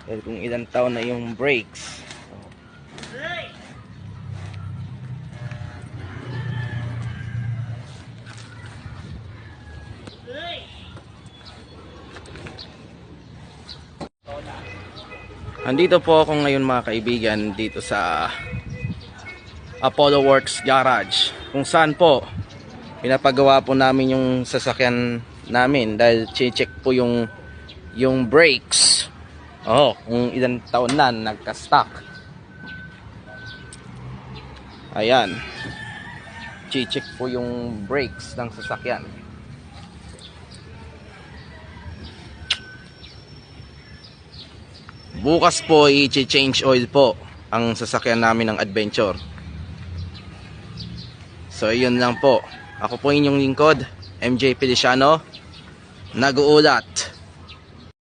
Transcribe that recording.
Dahil kung ilang taon na yung brakes. Andito po ako ngayon mga kaibigan dito sa Apollo Works Garage, kung saan po pinapagawa po namin yung sasakyan namin dahil check po yung brakes. Kung ilang taon na nagka-stock. Ayan, check po yung brakes ng sasakyan. Bukas po i-change oil po ang sasakyan namin ng Adventure. So yun lang po. Ako po inyong lingkod, MJ Feliciano, nag-uulat.